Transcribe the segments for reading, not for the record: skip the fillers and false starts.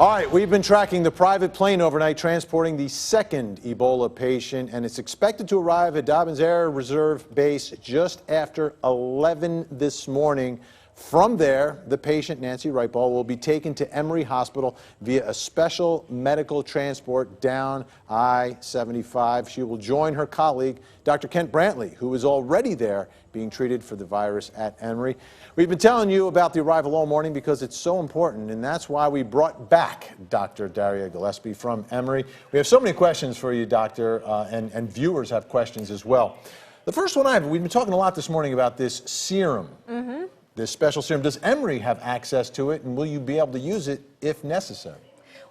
All right, we've been tracking the private plane overnight transporting the second Ebola patient, and it's expected to arrive at Dobbins Air Reserve Base just after 11 this morning. From there, the patient, Nancy Wrightball, will be taken to Emory Hospital via a special medical transport down I-75. She will join her colleague, Dr. Kent Brantley, who is already there being treated for the virus at Emory. We've been telling you about the arrival all morning because it's so important, and that's why we brought back Dr. Daria Gillespie from Emory. We have so many questions for you, Doctor, and viewers have questions as well. The first one we've been talking a lot this morning about this serum. This special serum. Does Emory have access to it, and will you be able to use it if necessary?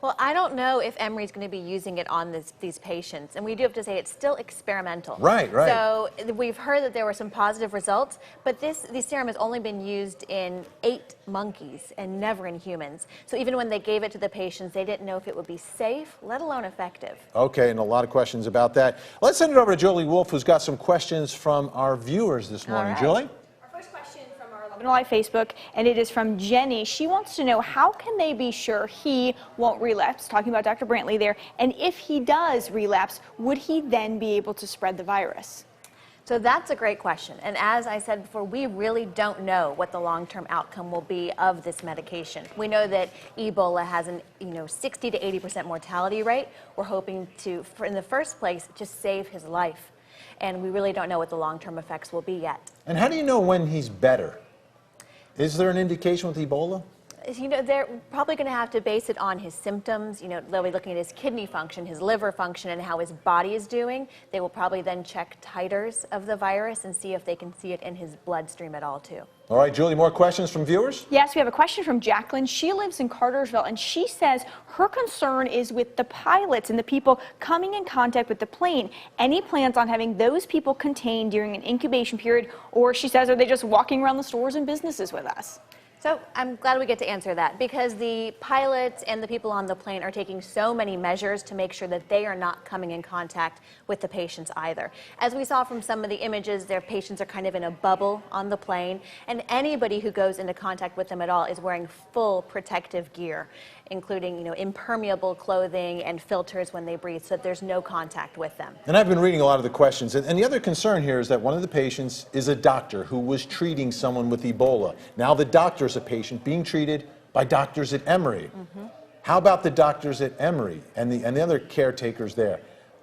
Well, I don't know if Emory's going to be using it on these patients, and we do have to say it's still experimental. Right. So we've heard that there were some positive results, but this serum has only been used in 8 monkeys and never in humans. So even when they gave it to the patients, they didn't know if it would be safe, let alone effective. Okay, and a lot of questions about that. Let's send it over to Julie Wolf, who's got some questions from our viewers this morning. Right. Julie? Live Facebook, and it is from Jenny. She wants to know, how can they be sure he won't relapse, talking about Dr. Brantley there, and if he does relapse, would he then be able to spread the virus? So that's a great question, and as I said before, we really don't know what the long-term outcome will be of this medication. We know that Ebola has an 60 to 80% mortality rate. We're hoping to, in the first place, just save his life, and we really don't know what the long-term effects will be yet. And how do you know when he's better? Is there an indication with Ebola? They're probably going to have to base it on his symptoms. They'll be looking at his kidney function, his liver function, and how his body is doing. They will probably then check titers of the virus and see if they can see it in his bloodstream at all, too. All right, Julie, more questions from viewers? Yes, we have a question from Jacqueline. She lives in Cartersville, and she says her concern is with the pilots and the people coming in contact with the plane. Any plans on having those people contained during an incubation period, or she says, are they just walking around the stores and businesses with us? So I'm glad we get to answer that, because the pilots and the people on the plane are taking so many measures to make sure that they are not coming in contact with the patients either. As we saw from some of the images, their patients are kind of in a bubble on the plane, and anybody who goes into contact with them at all is wearing full protective gear, including impermeable clothing and filters when they breathe, so that there's no contact with them. And I've been reading a lot of the questions, and the other concern here is that one of the patients is a doctor who was treating someone with Ebola. Now the doctor's a patient being treated by doctors at Emory. How about the doctors at Emory and the other caretakers there?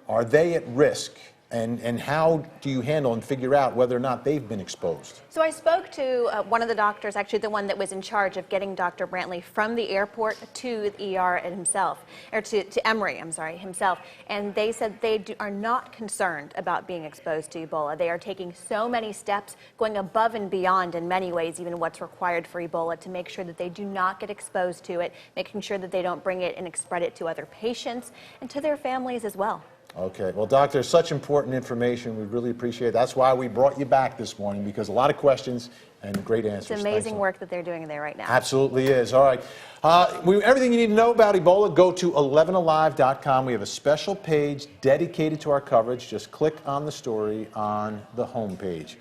Are they at risk? And how do you handle and figure out whether or not they've been exposed? So I spoke to one of the doctors, actually the one that was in charge of getting Dr. Brantley from the airport to the ER himself, or to Emory, himself. And they said they are not concerned about being exposed to Ebola. They are taking so many steps, going above and beyond in many ways, even what's required for Ebola, to make sure that they do not get exposed to it, making sure that they don't bring it and spread it to other patients and to their families as well. Okay. Well, Doctor, such important information. We really appreciate it. That's why we brought you back this morning, because a lot of questions and great answers. It's amazing work that they're doing there right now. Absolutely is. All right. Everything you need to know about Ebola, go to 11alive.com. We have a special page dedicated to our coverage. Just click on the story on the home page.